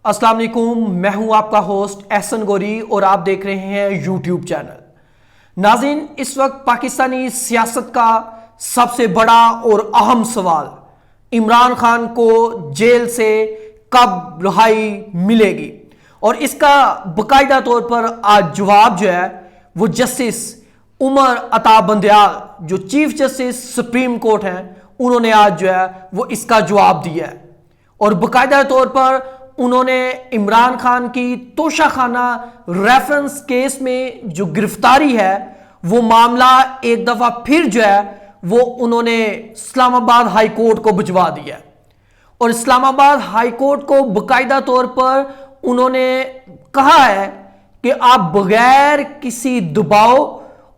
अस्सलाम वालेकुम, मैं हूं आपका होस्ट एहसन गोरी और आप देख रहे हैं यूट्यूब चैनल। नाज़रीन, इस वक्त पाकिस्तानी सियासत का सबसे बड़ा और अहम सवाल इमरान खान को जेल से कब रिहाई मिलेगी, और इसका बाकायदा तौर पर आज जवाब जो है वो जस्टिस उमर अता बंदयाल, जो चीफ जस्टिस सुप्रीम कोर्ट हैं, उन्होंने आज जो है वो इसका जवाब दिया है। और बाकायदा तौर पर उन्होंने इमरान खान की तोशाखाना रेफरेंस केस में जो गिरफ्तारी है वो मामला एक दफ़ा फिर जो है वो उन्होंने इस्लामाबाद हाई कोर्ट को भिजवा दिया। और इस्लामाबाद हाई कोर्ट को बाकायदा तौर पर उन्होंने कहा है कि आप बगैर किसी दबाव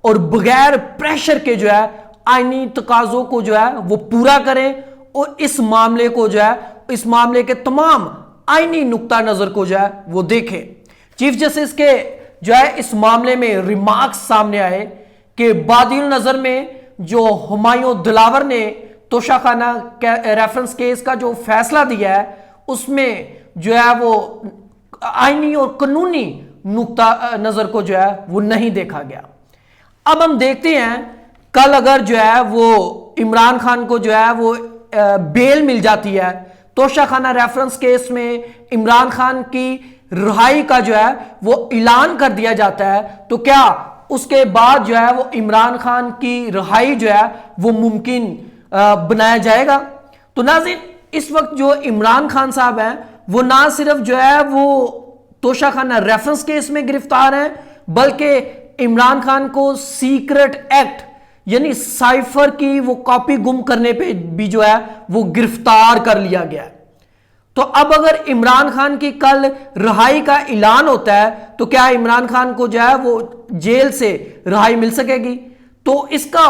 और बगैर प्रेशर के जो है आईनी तकाज़ों को जो है वो पूरा करें और इस मामले को जो है, इस मामले के तमाम आईनी नुक्ता नजर को जो है वो देखें। चीफ जस्टिस के जो है इस मामले में रिमार्क्स सामने आए कि बादिल नजर में जो हुमायूं दिलावर ने तोशाखाना रेफरेंस केस का जो फैसला दिया है उसमें जो है वो आईनी और कानूनी नुक्ता नजर को जो है वो नहीं देखा गया। अब हम देखते हैं कल अगर जो है वो इमरान खान को जो है वो बेल मिल जाती है, तोशाखाना रेफरेंस केस में इमरान खान की रिहाई का जो है वो ऐलान कर दिया जाता है, तो क्या उसके बाद जो है वो इमरान खान की रिहाई जो है वो मुमकिन बनाया जाएगा? तो नाज़रीन, इस वक्त जो इमरान खान साहब हैं वो ना सिर्फ जो है वो तोशाखाना रेफरेंस केस में गिरफ्तार हैं, बल्कि इमरान खान को सीक्रेट एक्ट यानी साइफर की वो कॉपी गुम करने पे भी जो है वो गिरफ्तार कर लिया गया है। तो अब अगर इमरान खान की कल रिहाई का ऐलान होता है तो क्या इमरान खान को जो है वो जेल से रिहाई मिल सकेगी? तो इसका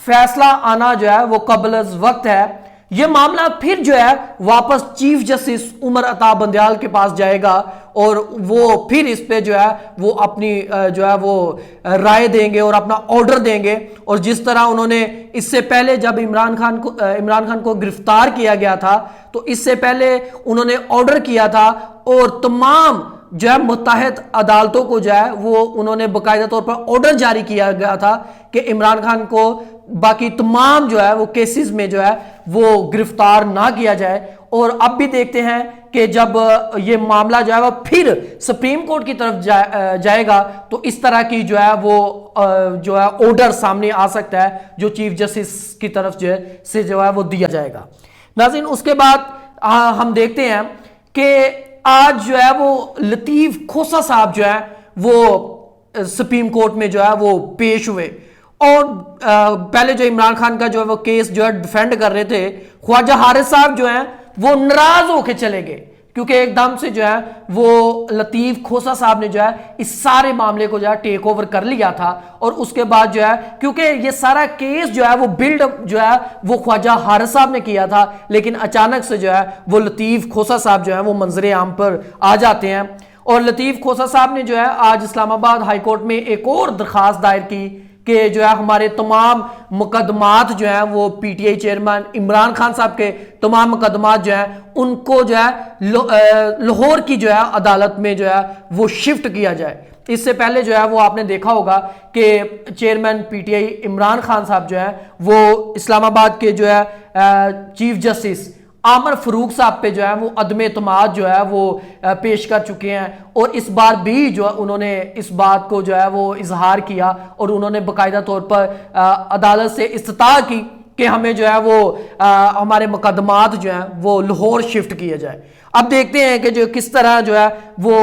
फैसला आना जो है वो कबल वक्त है। यह मामला फिर जो है वापस चीफ जस्टिस उमर अता बंदयाल के पास जाएगा और वो फिर इस पे जो है वो अपनी जो है वो राय देंगे और अपना ऑर्डर देंगे। और जिस तरह उन्होंने इससे पहले जब इमरान खान को गिरफ्तार किया गया था तो इससे पहले उन्होंने ऑर्डर किया था और तमाम जो है मुत्तहिद अदालतों को जो है वो उन्होंने बाकायदा तौर पर ऑर्डर जारी किया गया था कि इमरान खान को बाकी तमाम जो है वो केसेस में जो है वो गिरफ्तार ना किया जाए। और अब भी देखते हैं कि जब ये मामला जो है वो फिर सुप्रीम कोर्ट की तरफ जाएगा तो इस तरह की जो है वो जो है ऑर्डर सामने आ सकता है जो चीफ जस्टिस की तरफ जो है वो दिया जाएगा। नाज़रीन, उसके बाद हम देखते हैं कि आज जो है वो लतीफ खोसा साहब जो है वो सुप्रीम कोर्ट में जो है वो पेश हुए और पहले जो इमरान खान का जो है वो केस जो है डिफेंड कर रहे थे, ख्वाजा हारिस साहब जो है वो नाराज होके चले गए क्योंकि एकदम से जो है वो लतीफ खोसा साहब ने जो है इस सारे मामले को जो है टेक ओवर कर लिया था। और उसके बाद जो है क्योंकि ये सारा केस जो है वो बिल्ड जो है वो ख्वाजा हारिस साहब ने किया था, लेकिन अचानक से जो है वो लतीफ खोसा साहब जो है वो मंजरे आम पर आ जाते हैं। और लतीफ खोसा साहब ने जो है आज इस्लामाबाद हाई कोर्ट में एक और दरखास्त दायर की कि जो है हमारे तमाम मुकदमात जो है वो पीटीआई चेयरमैन इमरान खान साहब के तमाम मुकदमात जो है उनको जो है लाहौर की जो है अदालत में जो है वो शिफ्ट किया जाए। इससे पहले जो है वो आपने देखा होगा कि चेयरमैन पीटीआई इमरान खान साहब जो है वो इस्लामाबाद के जो है चीफ जस्टिस आमर फरूक साहब पे जो है वो अदम एतमाद जो है वो पेश कर चुके हैं। और इस बार भी जो है उन्होंने इस बात को जो है वो इजहार किया और उन्होंने बाकायदा तौर पर अदालत से इस्तिता की कि हमें जो है वो हमारे मुकदमात जो हैं वो लाहौर शिफ्ट किए जाए। अब देखते हैं कि जो किस तरह जो है वो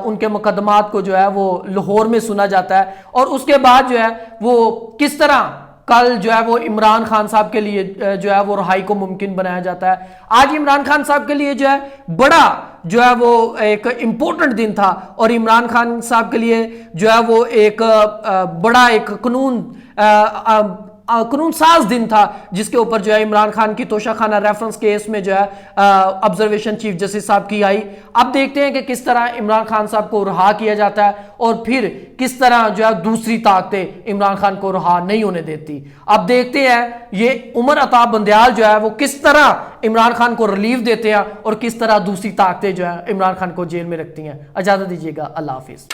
उनके मुकदमात को जो है वो लाहौर में सुना जाता है और उसके बाद जो है वो किस तरह कल जो है वो इमरान खान साहब के लिए जो है वो रिहाई को मुमकिन बनाया जाता है। आज इमरान खान साहब के लिए जो है बड़ा जो है वो एक इम्पोर्टेंट दिन था और इमरान खान साहब के लिए जो है वो एक बड़ा एक कानून قانون ساز دن تھا جس کے اوپر جو ہے عمران خان کی توشہ خانہ ریفرنس کیس میں جو ہے آبزرویشن چیف جسٹس صاحب کی آئی. اب دیکھتے ہیں کہ کس طرح عمران خان صاحب کو رہا کیا جاتا ہے اور پھر کس طرح جو ہے دوسری طاقتیں عمران خان کو رہا نہیں ہونے دیتی. اب دیکھتے ہیں یہ عمر عطا بندیال جو ہے وہ کس طرح عمران خان کو ریلیف دیتے ہیں اور کس طرح دوسری طاقتیں جو ہے عمران خان کو جیل میں رکھتی ہیں. اجازت دیجیے گا, اللہ حافظ.